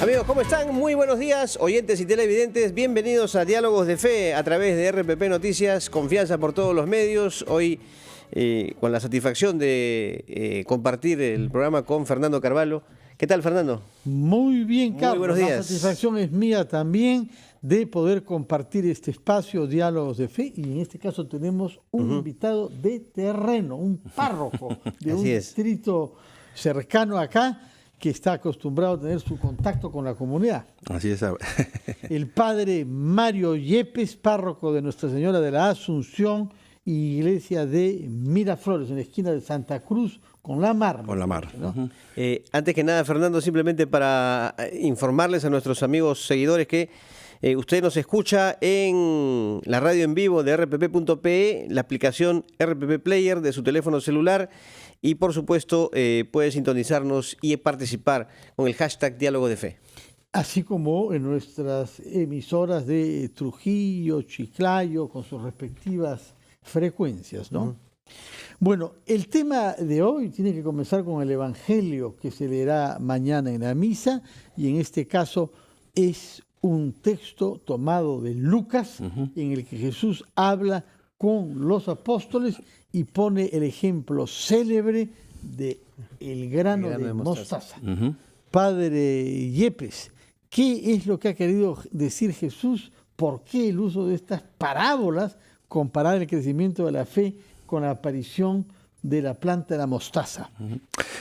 Amigos, ¿cómo están? Muy buenos días, oyentes y televidentes. Bienvenidos a Diálogos de Fe a través de RPP Noticias, confianza por todos los medios. Hoy con la satisfacción de compartir el programa con Fernando Carvalho. ¿Qué tal, Fernando? Muy bien, Carlos. Muy buenos días. La satisfacción es mía también de poder compartir este espacio, Diálogos de Fe, y en este caso tenemos un invitado de terreno, un párroco de un distrito cercano acá, que está acostumbrado a tener su contacto con la comunidad. Así es. El padre Mario Yepes, párroco de Nuestra Señora de la Asunción, iglesia de Miraflores, en la esquina de Santa Cruz, con la Mar. Con la Mar. ¿No? Antes que nada, Fernando, simplemente para informarles a nuestros amigos seguidores que usted nos escucha en la radio en vivo de rpp.pe, la aplicación RPP Player de su teléfono celular y, por supuesto, puede sintonizarnos y participar con el hashtag Diálogo de Fe. Así como en nuestras emisoras de Trujillo, Chiclayo, con sus respectivas frecuencias, ¿no? Bueno, el tema de hoy tiene que comenzar con el Evangelio que se leerá mañana en la misa, y en este caso es un texto tomado de Lucas, en el que Jesús habla con los apóstoles y pone el ejemplo célebre de el grano de mostaza. Padre Yepes, ¿qué es lo que ha querido decir Jesús? ¿Por qué el uso de estas parábolas, comparar el crecimiento de la fe con la aparición de la planta de la mostaza?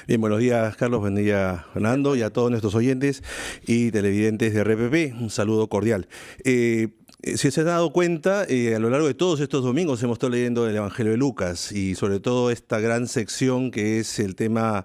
Bien, buenos días, Carlos, buen día, Fernando, y a todos nuestros oyentes y televidentes de RPP, un saludo cordial. Si se han dado cuenta, a lo largo de todos estos domingos hemos estado leyendo el Evangelio de Lucas, y sobre todo esta gran sección que es el tema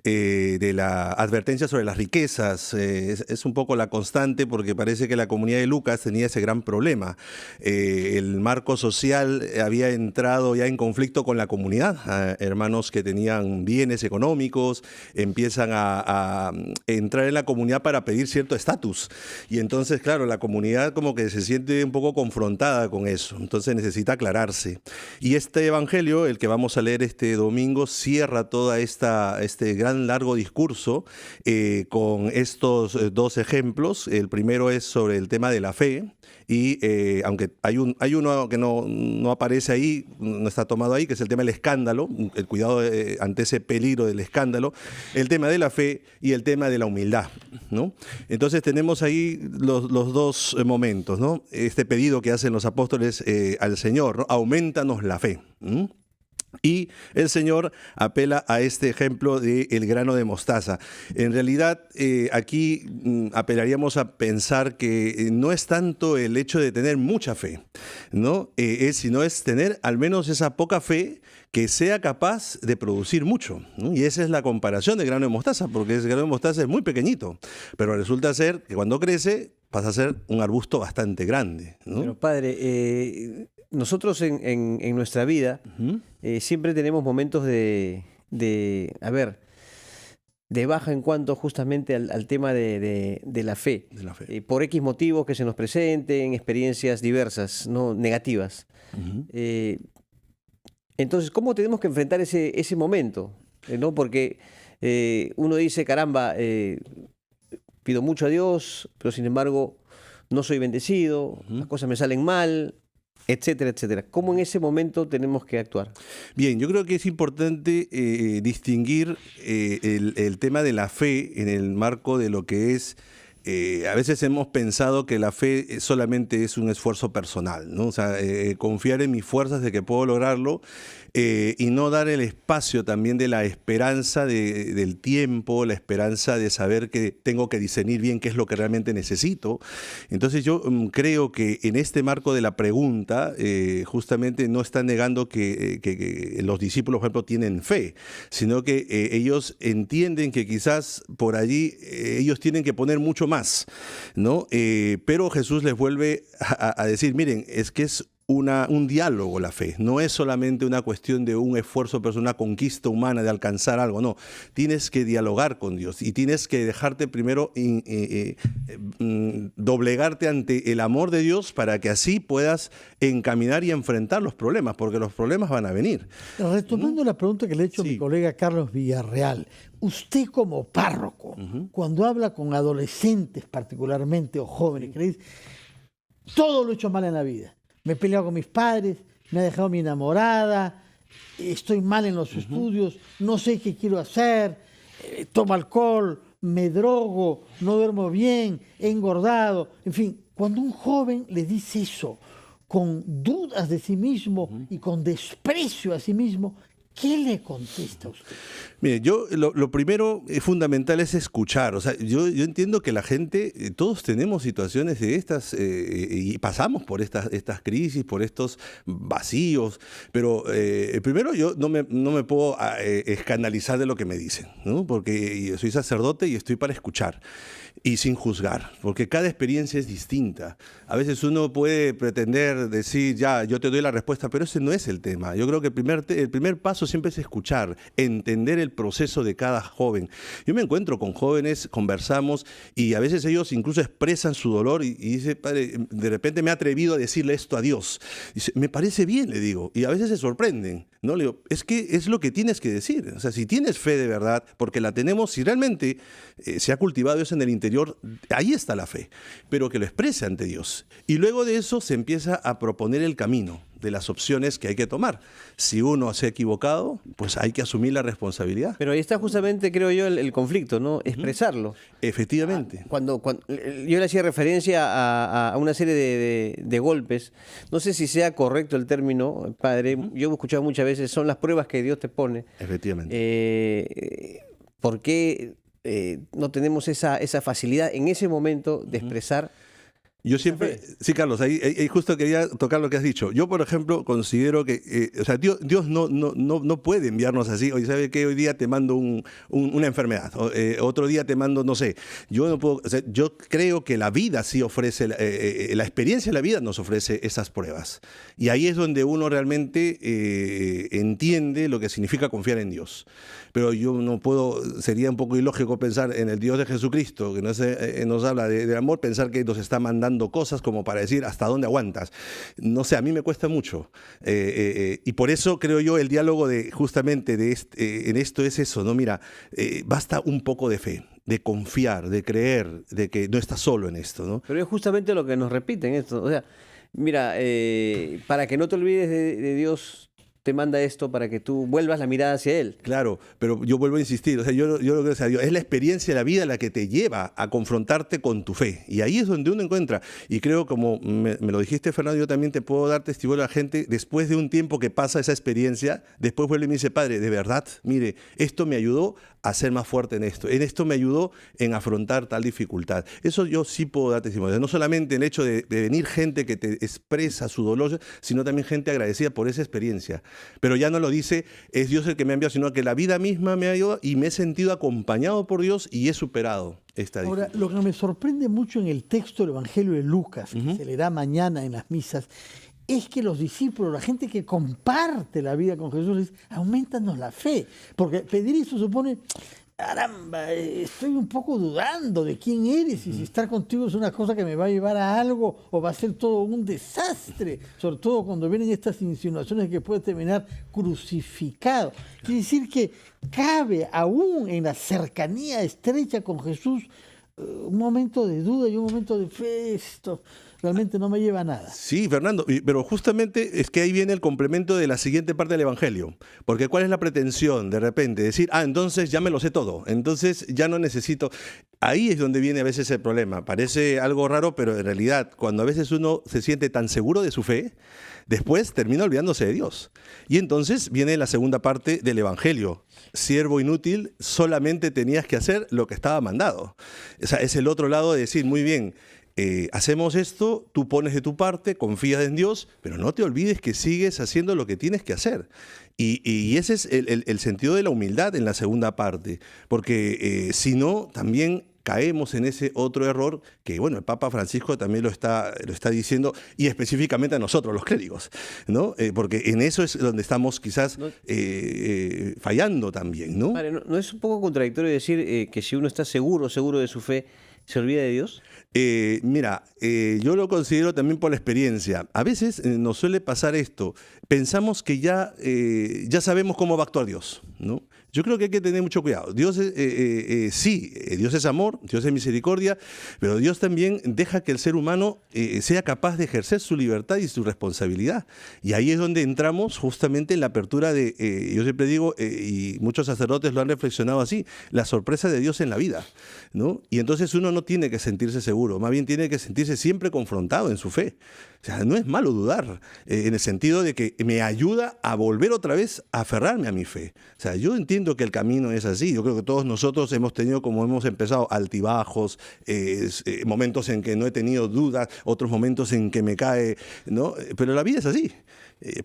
de la advertencia sobre las riquezas. Es un poco la constante, porque parece que la comunidad de Lucas tenía ese gran problema. El marco social había entrado ya en conflicto con la comunidad. Hermanos que tenían bienes económicos empiezan a entrar en la comunidad para pedir cierto estatus, y entonces, claro, la comunidad como que se siente un poco confrontada con eso, entonces necesita aclararse. Y este evangelio, el que vamos a leer este domingo, cierra toda este gran largo discurso con estos dos ejemplos. El primero es sobre el tema de la fe, y aunque hay uno que no aparece ahí, no está tomado ahí, que es el tema del escándalo, el cuidado ante ese peligro del escándalo, el tema de la fe y el tema de la humildad, ¿no? Entonces tenemos ahí los dos momentos, ¿no? Este pedido que hacen los apóstoles al Señor, ¿no? Aumentanos la fe. Y el Señor apela a este ejemplo del grano de mostaza. En realidad, aquí apelaríamos a pensar que no es tanto el hecho de tener mucha fe, ¿no? Sino es tener al menos esa poca fe que sea capaz de producir mucho, ¿no? Y esa es la comparación del grano de mostaza, porque ese grano de mostaza es muy pequeñito, pero resulta ser que cuando crece pasa a ser un arbusto bastante grande, ¿no? Pero, padre, nosotros en nuestra vida siempre tenemos momentos de baja en cuanto justamente al tema de la fe. De la fe. Por X motivos que se nos presenten, experiencias diversas, ¿no? Negativas. Entonces, ¿cómo tenemos que enfrentar ese momento? ¿No? Porque uno dice, caramba, pido mucho a Dios, pero sin embargo no soy bendecido, las cosas me salen mal, etcétera, etcétera. ¿Cómo en ese momento tenemos que actuar? Bien, yo creo que es importante distinguir el tema de la fe en el marco de lo que es. A veces hemos pensado que la fe solamente es un esfuerzo personal, ¿no? O sea, confiar en mis fuerzas de que puedo lograrlo, y no dar el espacio también de la esperanza del tiempo, la esperanza de saber que tengo que discernir bien qué es lo que realmente necesito. Entonces yo creo que en este marco de la pregunta, justamente no está negando que los discípulos, por ejemplo, tienen fe, sino que ellos entienden que quizás por allí ellos tienen que poner mucho más, ¿no? Pero Jesús les vuelve a decir, miren, es que es un diálogo la fe. No es solamente una cuestión de un esfuerzo personal, una conquista humana de alcanzar algo, no. Tienes que dialogar con Dios y tienes que dejarte primero doblegarte ante el amor de Dios para que así puedas encaminar y enfrentar los problemas, porque los problemas van a venir. Retomando la pregunta que le he hecho a mi colega Carlos Villarreal, usted como párroco, cuando habla con adolescentes particularmente o jóvenes, que le dice, todo lo he hecho mal en la vida. Me he peleado con mis padres, me ha dejado mi enamorada, estoy mal en los estudios, no sé qué quiero hacer, tomo alcohol, me drogo, no duermo bien, he engordado. En fin, cuando un joven le dice eso, con dudas de sí mismo y con desprecio a sí mismo, ¿qué le contesta a usted? Mire, yo lo primero fundamental es escuchar. O sea, yo entiendo que la gente, todos tenemos situaciones de estas y pasamos por estas crisis, por estos vacíos, pero primero yo no me puedo escandalizar de lo que me dicen, ¿no? Porque yo soy sacerdote y estoy para escuchar y sin juzgar, porque cada experiencia es distinta. A veces uno puede pretender decir, ya, yo te doy la respuesta, pero ese no es el tema. Yo creo que el primer paso siempre es escuchar, entender el proceso de cada joven. Yo me encuentro con jóvenes, conversamos, y a veces ellos incluso expresan su dolor y dice, padre, de repente me he atrevido a decirle esto a Dios. Dice, me parece bien, le digo, y a veces se sorprenden, ¿no? Le digo, es que es lo que tienes que decir. O sea, si tienes fe de verdad, porque la tenemos, si realmente se ha cultivado eso en el interior, ahí está la fe, pero que lo exprese ante Dios. Y luego de eso se empieza a proponer el camino de las opciones que hay que tomar. Si uno se ha equivocado, pues hay que asumir la responsabilidad. Pero ahí está justamente, creo yo, el conflicto, ¿no? Expresarlo. Efectivamente. Cuando yo le hacía referencia a una serie de golpes, no sé si sea correcto el término, padre, yo he escuchado muchas veces, son las pruebas que Dios te pone. Efectivamente. ¿Por qué no tenemos esa facilidad en ese momento de expresar? Yo siempre, sí, Carlos, ahí justo quería tocar lo que has dicho. Yo, por ejemplo, considero que, o sea, Dios no puede enviarnos así. Oye, ¿sabe qué? Hoy día te mando una enfermedad, otro día te mando, no sé. Yo no puedo, o sea, yo creo que la vida sí ofrece, la experiencia de la vida nos ofrece esas pruebas. Y ahí es donde uno realmente entiende lo que significa confiar en Dios. Pero yo no puedo, sería un poco ilógico pensar en el Dios de Jesucristo, que nos habla del amor, pensar que nos está mandando cosas como para decir hasta dónde aguantas. No sé, a mí me cuesta mucho. Y por eso creo yo el diálogo justamente en esto es eso, ¿no? Mira, basta un poco de fe, de confiar, de creer, de que no estás solo en esto, ¿no? Pero es justamente lo que nos repiten esto. O sea, mira, para que no te olvides de Dios, te manda esto para que tú vuelvas la mirada hacia Él. Claro, pero yo vuelvo a insistir, o sea, yo lo que decía, Dios, es la experiencia de la vida la que te lleva a confrontarte con tu fe. Y ahí es donde uno encuentra. Y creo, como me lo dijiste, Fernando, yo también te puedo dar testimonio a la gente, después de un tiempo que pasa esa experiencia, después vuelve y me dice, padre, de verdad, mire, esto me ayudó a ser más fuerte en esto me ayudó en afrontar tal dificultad. Eso yo sí puedo dar testimonio. No solamente el hecho de venir gente que te expresa su dolor, sino también gente agradecida por esa experiencia. Pero ya no lo dice, es Dios el que me ha enviado, sino que la vida misma me ha ayudado y me he sentido acompañado por Dios y he superado esta dificultad. Ahora, lo que me sorprende mucho en el texto del Evangelio de Lucas, que se leerá mañana en las misas, es que los discípulos, la gente que comparte la vida con Jesús, les aumentanos la fe. Porque pedir eso supone, caramba, estoy un poco dudando de quién eres y si estar contigo es una cosa que me va a llevar a algo o va a ser todo un desastre. Sobre todo cuando vienen estas insinuaciones que puede terminar crucificado. Quiere decir que cabe aún en la cercanía estrecha con Jesús un momento de duda y un momento de fe. Esto realmente no me lleva a nada. Sí, Fernando, pero justamente es que ahí viene el complemento de la siguiente parte del Evangelio. Porque ¿cuál es la pretensión? De repente decir, entonces ya me lo sé todo, entonces ya no necesito. Ahí es donde viene a veces el problema. Parece algo raro, pero en realidad cuando a veces uno se siente tan seguro de su fe, después termina olvidándose de Dios. Y entonces viene la segunda parte del Evangelio. Siervo inútil, solamente tenías que hacer lo que estaba mandado. O sea, es el otro lado de decir, muy bien, hacemos esto, tú pones de tu parte, confías en Dios, pero no te olvides que sigues haciendo lo que tienes que hacer. Y ese es el sentido de la humildad en la segunda parte, porque si no, también caemos en ese otro error que, bueno, el Papa Francisco también lo está diciendo, y específicamente a nosotros, los clérigos, ¿no? Porque en eso es donde estamos quizás fallando también, ¿no? Padre, ¿no es un poco contradictorio decir que si uno está seguro de su fe, se olvida de Dios? Mira, yo lo considero también por la experiencia. A veces nos suele pasar esto. Pensamos que ya sabemos cómo va a actuar Dios, ¿no? Yo creo que hay que tener mucho cuidado. Dios sí, Dios es amor, Dios es misericordia, pero Dios también deja que el ser humano sea capaz de ejercer su libertad y su responsabilidad. Y ahí es donde entramos justamente en la apertura de, yo siempre digo, y muchos sacerdotes lo han reflexionado así, la sorpresa de Dios en la vida, ¿no? Y entonces uno no tiene que sentirse seguro, más bien tiene que sentirse siempre confrontado en su fe. O sea, no es malo dudar, en el sentido de que me ayuda a volver otra vez a aferrarme a mi fe. O sea, yo entiendo que el camino es así. Yo creo que todos nosotros hemos tenido, como hemos empezado, altibajos, momentos en que no he tenido dudas, otros momentos en que me cae, ¿no? Pero la vida es así.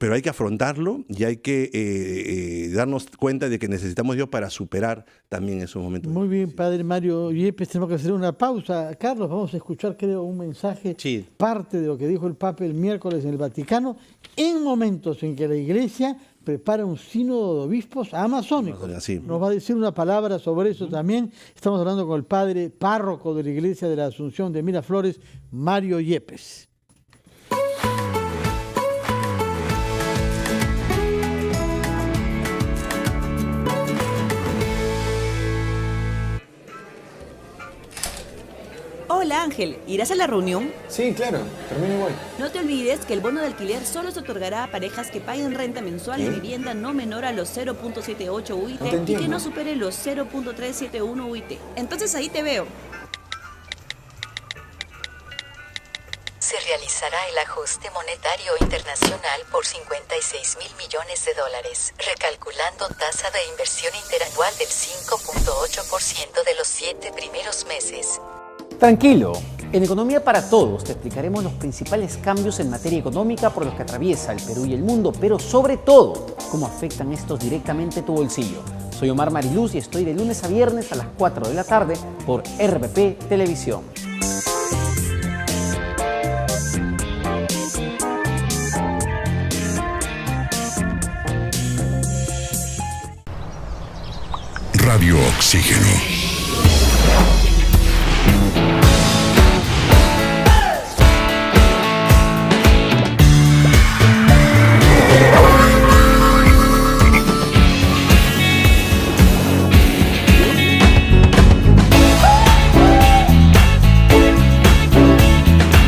Pero hay que afrontarlo y hay que darnos cuenta de que necesitamos Dios para superar también esos momentos. Muy bien, Padre Mario Yepes, tenemos que hacer una pausa. Carlos, vamos a escuchar, creo, un mensaje, Sí. parte de lo que dijo el Papa el miércoles en el Vaticano, en momentos en que la Iglesia prepara un sínodo de obispos amazónicos. Así. Nos va a decir una palabra sobre eso también. Estamos hablando con el Padre párroco de la Iglesia de la Asunción de Miraflores, Mario Yepes. Hola Ángel, ¿irás a la reunión? Sí, claro, termino igual. No te olvides que el bono de alquiler solo se otorgará a parejas que paguen renta mensual de vivienda no menor a los 0.78 UIT No te y que entiendo. no supere los 0.371 UIT. Entonces ahí te veo. Se realizará el ajuste monetario internacional por 56.000 millones de dólares, recalculando tasa de inversión interanual del 5.8% de los 7 primeros meses. Tranquilo, en Economía para Todos te explicaremos los principales cambios en materia económica por los que atraviesa el Perú y el mundo, pero sobre todo, cómo afectan estos directamente tu bolsillo. Soy Omar Mariluz y estoy de lunes a viernes a las 4 de la tarde por RPP Televisión. Radio Oxígeno.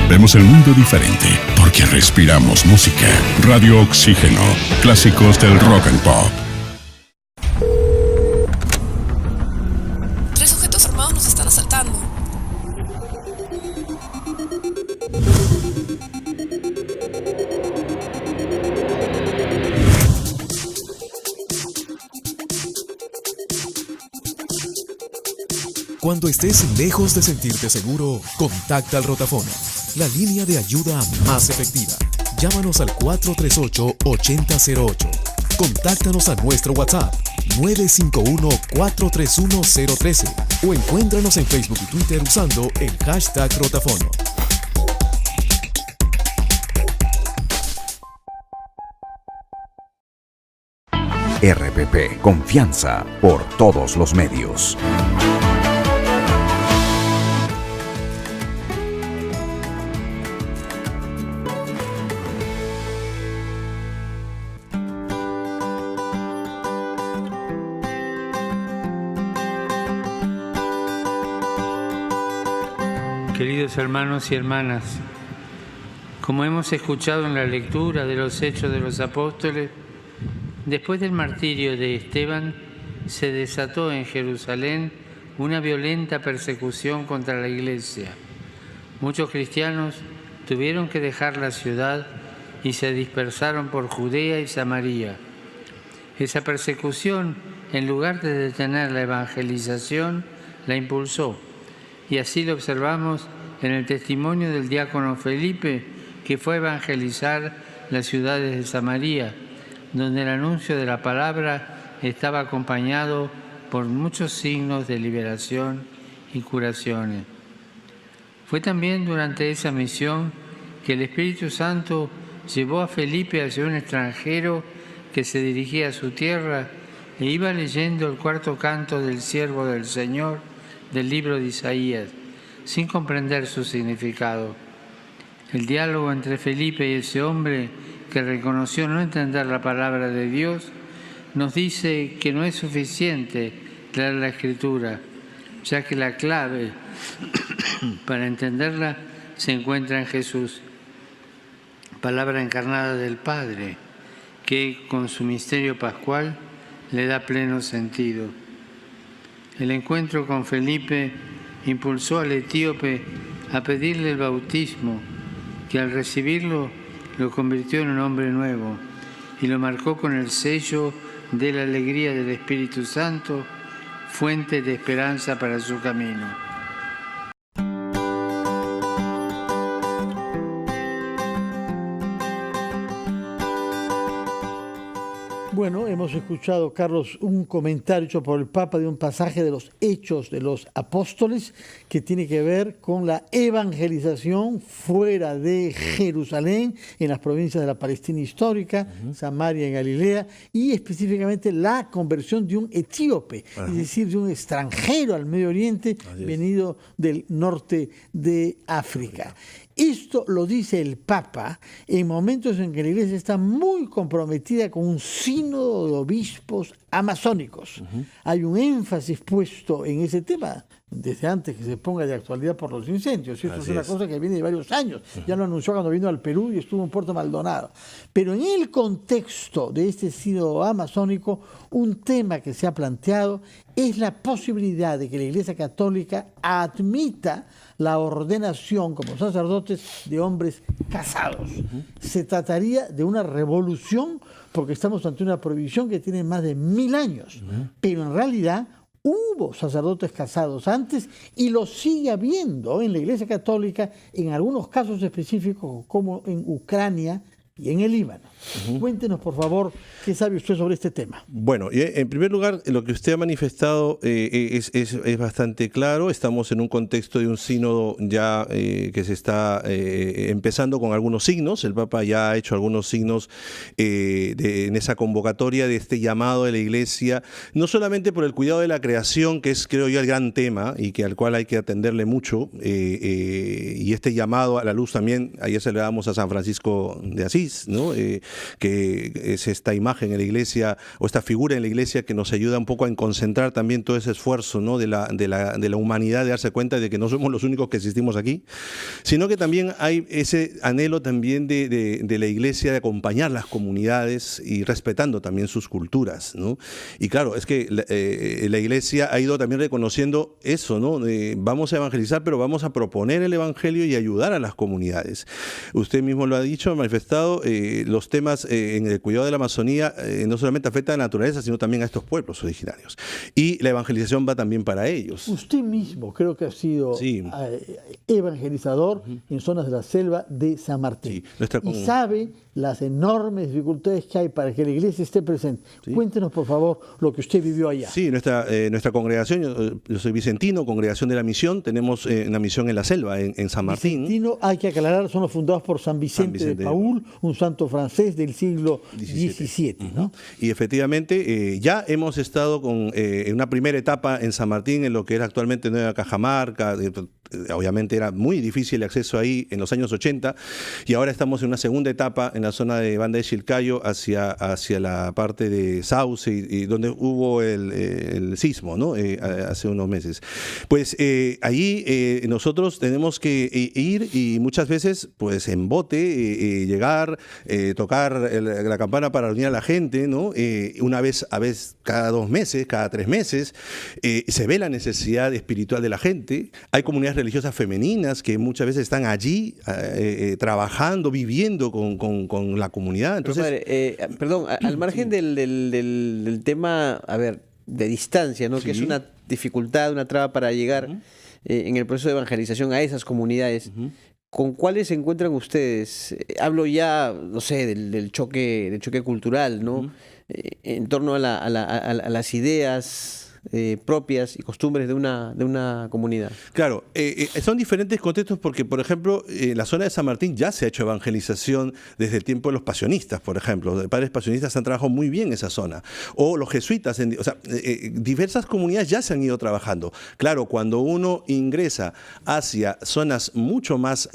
Vemos el mundo diferente porque respiramos música. Radio Oxígeno. Clásicos del rock and pop. Tres sujetos armados nos están asaltando. Cuando estés lejos de sentirte seguro, contacta al Rotafono, la línea de ayuda más efectiva. Llámanos al 438-8008. Contáctanos a nuestro WhatsApp 951-431-013 o encuéntranos en Facebook y Twitter usando el hashtag Rotafono. RPP, confianza por todos los medios. Queridos hermanos y hermanas, como hemos escuchado en la lectura de los Hechos de los Apóstoles, después del martirio de Esteban, se desató en Jerusalén una violenta persecución contra la Iglesia. Muchos cristianos tuvieron que dejar la ciudad y se dispersaron por Judea y Samaria. Esa persecución, en lugar de detener la evangelización, la impulsó. Y así lo observamos en el testimonio del diácono Felipe, que fue a evangelizar las ciudades de Samaria, donde el anuncio de la palabra estaba acompañado por muchos signos de liberación y curaciones. Fue también durante esa misión que el Espíritu Santo llevó a Felipe hacia un extranjero que se dirigía a su tierra e iba leyendo el cuarto canto del siervo del Señor del libro de Isaías, sin comprender su significado. El diálogo entre Felipe y ese hombre, que reconoció no entender la palabra de Dios, nos dice que no es suficiente leer la Escritura, ya que la clave para entenderla se encuentra en Jesús, palabra encarnada del Padre, que con su misterio pascual le da pleno sentido. El encuentro con Felipe impulsó al etíope a pedirle el bautismo, que al recibirlo lo convirtió en un hombre nuevo y lo marcó con el sello de la alegría del Espíritu Santo, fuente de esperanza para su camino. Bueno, hemos escuchado, Carlos, un comentario hecho por el Papa de un pasaje de los Hechos de los Apóstoles que tiene que ver con la evangelización fuera de Jerusalén, en las provincias de la Palestina histórica, Samaria y Galilea, y específicamente la conversión de un etíope, es decir, de un extranjero al Medio Oriente venido del norte de África. Esto lo dice el Papa en momentos en que la Iglesia está muy comprometida con un sínodo de obispos amazónicos. Hay un énfasis puesto en ese tema desde antes que se ponga de actualidad por los incendios. Esto es una cosa que viene de varios años. Ya lo anunció cuando vino al Perú y estuvo en Puerto Maldonado. Pero en el contexto de este sínodo amazónico, un tema que se ha planteado es la posibilidad de que la Iglesia Católica admita la ordenación como sacerdotes de hombres casados. Se trataría de una revolución porque estamos ante una prohibición que tiene más de 1000 años. Pero en realidad hubo sacerdotes casados antes y lo sigue habiendo en la Iglesia Católica en algunos casos específicos como en Ucrania y en el Líbano. Cuéntenos, por favor, qué sabe usted sobre este tema. Bueno, en primer lugar, lo que usted ha manifestado es bastante claro. Estamos en un contexto de un sínodo ya que se está empezando con algunos signos. El Papa ya ha hecho algunos signos en esa convocatoria de este llamado de la Iglesia, no solamente por el cuidado de la creación, que es, creo yo, el gran tema y que al cual hay que atenderle mucho, y este llamado a la luz también. Ayer celebramos a San Francisco de Asís, ¿no? Que es esta imagen en la Iglesia, o esta figura en la Iglesia que nos ayuda un poco a concentrar también todo ese esfuerzo, ¿no? de la humanidad, de darse cuenta de que no somos los únicos que existimos aquí, sino que también hay ese anhelo también de la Iglesia de acompañar las comunidades y respetando también sus culturas, ¿no? Y claro, es que la Iglesia ha ido también reconociendo eso, ¿no? Vamos a evangelizar, pero vamos a proponer el Evangelio y ayudar a las comunidades. Usted mismo lo ha dicho, ha manifestado, los temas en el cuidado de la Amazonía no solamente afectan a la naturaleza, sino también a estos pueblos originarios. Y la evangelización va también para ellos. Usted mismo creo que ha sido evangelizador en zonas de la selva de San Martín. Y sabe las enormes dificultades que hay para que la Iglesia esté presente. Cuéntenos, por favor, lo que usted vivió allá. Sí, nuestra congregación, yo soy vicentino, Congregación de la Misión, tenemos una misión en la selva, en San Martín. Vicentino, hay que aclarar, son los fundados por San Vicente de Paúl, un santo francés del siglo XVII, ¿no? Y efectivamente ya hemos estado en una primera etapa en San Martín, en lo que era actualmente Nueva Cajamarca. Obviamente era muy difícil el acceso ahí en los años 80, y ahora estamos en una segunda etapa en la zona de Banda de Chilcayo hacia la parte de Sauce, y donde hubo el sismo, ¿no? Hace unos meses. Pues allí nosotros tenemos que ir, y muchas veces pues en bote, llegar, tocar la campana para reunir a la gente, ¿no? Una vez cada 2 meses, cada 3 meses, se ve la necesidad espiritual de la gente. Hay comunidades religiosas femeninas que muchas veces están allí trabajando, viviendo con la comunidad. Entonces, perdón, al margen del tema, de distancia, ¿no? Que es una dificultad, una traba para llegar en el proceso de evangelización a esas comunidades. ¿Con cuáles se encuentran ustedes? Hablo ya, no sé, del choque cultural, ¿no? En torno a las ideas propias y costumbres de una comunidad. Claro, son diferentes contextos porque, por ejemplo, en la zona de San Martín ya se ha hecho evangelización desde el tiempo de los pasionistas, por ejemplo. Los padres pasionistas han trabajado muy bien esa zona. O los jesuitas, diversas comunidades ya se han ido trabajando. Claro, cuando uno ingresa hacia zonas mucho más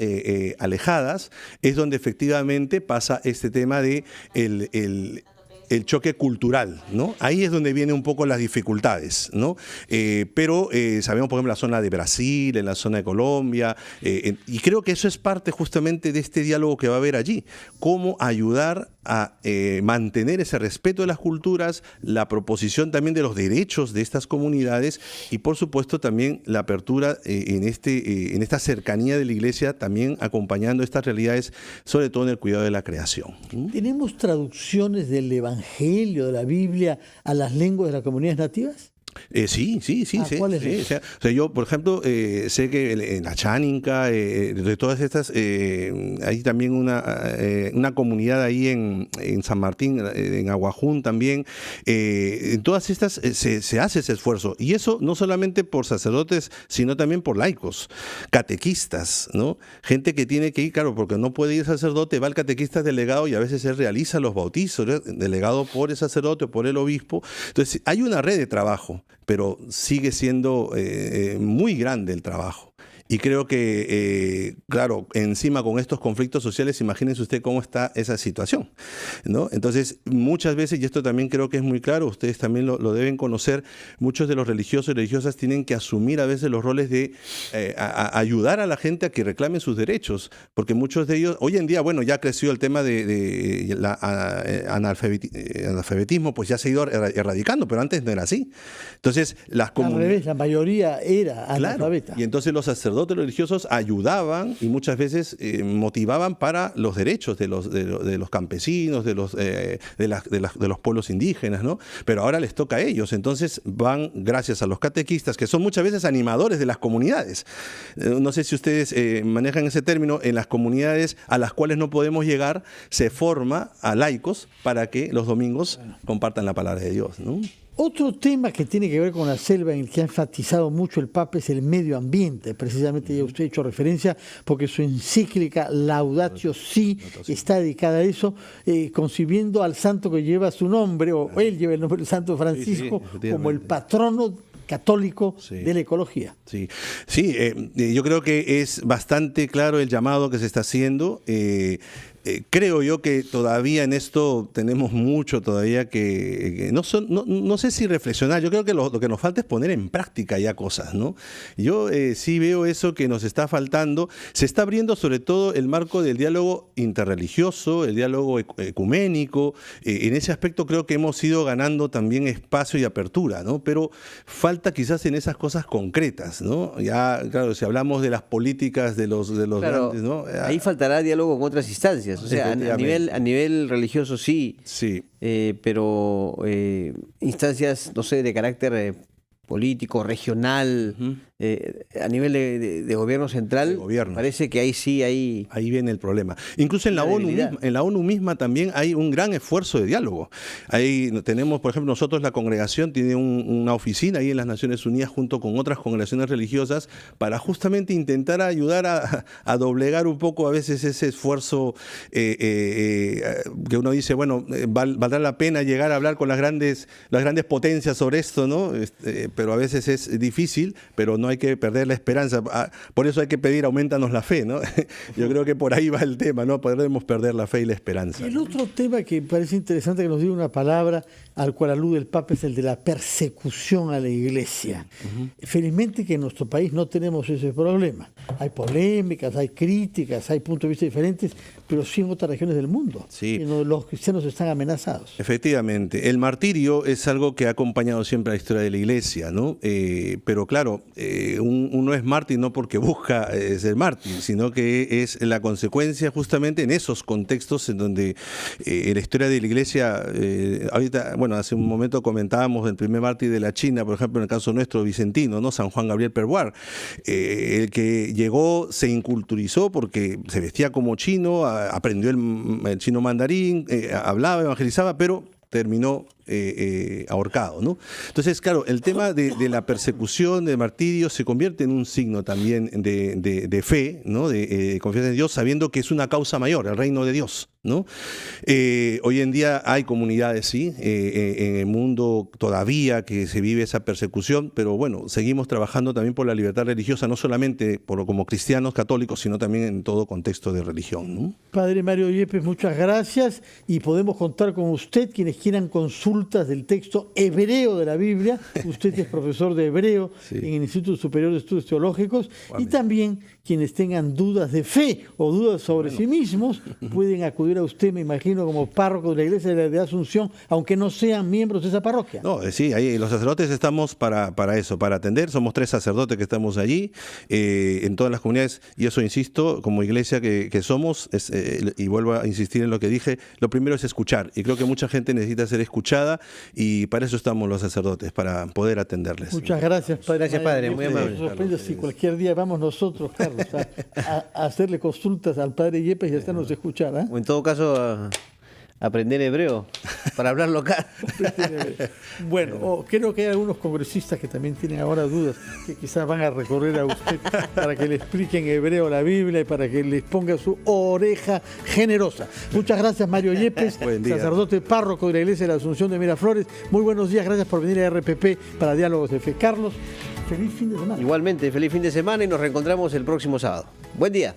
alejadas, es donde efectivamente pasa este tema de el choque cultural, ¿no? Ahí es donde vienen un poco las dificultades, ¿no? Pero sabemos, por ejemplo, la zona de Brasil, en la zona de Colombia, y creo que eso es parte justamente de este diálogo que va a haber allí. Cómo ayudar a mantener ese respeto de las culturas, la proposición también de los derechos de estas comunidades y, por supuesto, también la apertura en esta cercanía de la Iglesia, también acompañando estas realidades, sobre todo en el cuidado de la creación. ¿Tenemos traducciones del Evangelio, de la Biblia, a las lenguas de las comunidades nativas? Sí. ¿Cuáles son? O sea, yo, por ejemplo, sé que en la Cháninca, de todas estas, hay también una comunidad ahí en San Martín, en Aguajún también. En todas estas se hace ese esfuerzo. Y eso no solamente por sacerdotes, sino también por laicos, catequistas, ¿no? Gente que tiene que ir, claro, porque no puede ir sacerdote, va el catequista delegado y a veces se realiza los bautizos, ¿no? Delegado por el sacerdote o por el obispo. Entonces, hay una red de trabajo, pero sigue siendo muy grande el trabajo. Y creo que, claro, encima con estos conflictos sociales, imagínense usted cómo está esa situación, ¿no? Entonces, muchas veces, y esto también creo que es muy claro, ustedes también lo deben conocer, muchos de los religiosos y religiosas tienen que asumir a veces los roles de ayudar a la gente a que reclamen sus derechos, porque muchos de ellos, hoy en día, bueno, ya creció el tema de analfabetismo, pues ya se ha ido erradicando, pero antes no era así. Entonces, al revés, la mayoría era analfabeta. Claro, y entonces los sacerdotes religiosos ayudaban y muchas veces motivaban para los derechos de los campesinos, de los pueblos indígenas, ¿no? Pero ahora les toca a ellos, entonces van gracias a los catequistas, que son muchas veces animadores de las comunidades. No sé si ustedes manejan ese término, en las comunidades a las cuales no podemos llegar, se forma a laicos para que los domingos compartan la palabra de Dios, ¿no? Otro tema que tiene que ver con la selva, en el que ha enfatizado mucho el Papa, es el medio ambiente. Precisamente ya usted ha hecho referencia, porque su encíclica Laudatio Si está dedicada a eso, concibiendo al santo que lleva su nombre, o él lleva el nombre del Santo Francisco, como el patrono católico de la ecología. Sí, yo creo que es bastante claro el llamado que se está haciendo. Creo yo que todavía en esto tenemos mucho todavía que no sé si reflexionar. Yo creo que lo que nos falta es poner en práctica ya cosas, ¿no? Yo sí veo eso que nos está faltando. Se está abriendo sobre todo el marco del diálogo interreligioso, el diálogo ecuménico. En ese aspecto creo que hemos ido ganando también espacio y apertura, ¿no? Pero falta quizás en esas cosas concretas, ¿no? Ya, claro, si hablamos de las políticas de los claro, grandes, ¿no? Ahí faltará diálogo con otras instancias. O sea, a nivel religioso sí. Pero instancias, no sé, de carácter político, regional, a nivel de gobierno central, parece que ahí sí hay... Ahí viene el problema. Incluso en la ONU misma también hay un gran esfuerzo de diálogo. Ahí tenemos, por ejemplo, nosotros la congregación tiene una oficina ahí en las Naciones Unidas junto con otras congregaciones religiosas para justamente intentar ayudar a doblegar un poco a veces ese esfuerzo que uno dice, bueno, valdrá la pena llegar a hablar con las grandes potencias sobre esto, ¿no? Pero a veces es difícil, pero no hay que perder la esperanza. Por eso hay que pedir, aumentanos la fe, ¿no? Yo creo que por ahí va el tema, no podemos perder la fe y la esperanza. El otro tema que parece interesante que nos diga una palabra al cual alude el Papa es el de la persecución a la Iglesia. Felizmente que en nuestro país no tenemos ese problema. Hay polémicas, hay críticas, hay puntos de vista diferentes, pero sí en otras regiones del mundo. Los cristianos están amenazados. Efectivamente. El martirio es algo que ha acompañado siempre a la historia de la Iglesia, ¿no? Pero claro, uno es mártir no porque busca ser mártir, sino que es la consecuencia justamente en esos contextos en donde la historia de la Iglesia, ahorita, bueno, hace un momento comentábamos el primer mártir de la China, por ejemplo, en el caso nuestro vicentino, ¿no? San Juan Gabriel Perboar, el que llegó, se inculturizó porque se vestía como chino, aprendió el chino mandarín, hablaba, evangelizaba, pero terminó ahorcado, ¿no? Entonces, claro, el tema de la persecución, de martirio, se convierte en un signo también de fe, ¿no? De confianza en Dios, sabiendo que es una causa mayor, el reino de Dios, ¿no? Hoy en día hay comunidades, sí, en el mundo todavía que se vive esa persecución, pero bueno, seguimos trabajando también por la libertad religiosa, no solamente como cristianos católicos, sino también en todo contexto de religión, ¿no? Padre Mario Yepes, muchas gracias, y podemos contar con usted quienes quieran consultas del texto hebreo de la Biblia. Usted es profesor de hebreo en el Instituto Superior de Estudios Teológicos, y también quienes tengan dudas de fe o dudas sobre sí mismos pueden acudir a usted, me imagino, como párroco de la Iglesia de Asunción, aunque no sean miembros de esa parroquia. No, sí, ahí los sacerdotes estamos para eso, para atender. Somos 3 sacerdotes que estamos allí, en todas las comunidades, y eso insisto, como iglesia que somos, y vuelvo a insistir en lo que dije, lo primero es escuchar, y creo que mucha gente necesita ser escuchada, y para eso estamos los sacerdotes, para poder atenderles. Muchas gracias, Padre. Gracias, Padre, muy amable. Sorprende si cualquier día vamos nosotros, Carlos, a hacerle consultas al Padre Yepes y hasta nos escuchar, ¿eh? O en todo caso, aprender hebreo para hablar local. Bueno, creo que hay algunos congresistas que también tienen ahora dudas, que quizás van a recorrer a usted para que le explique en hebreo la Biblia y para que les ponga su oreja generosa. Muchas gracias, Mario Yepes, sacerdote párroco de la Iglesia de la Asunción de Miraflores. Muy buenos días, gracias por venir a RPP para Diálogos de Fe. Carlos, feliz fin de semana. Igualmente, feliz fin de semana, y nos reencontramos el próximo sábado. Buen día.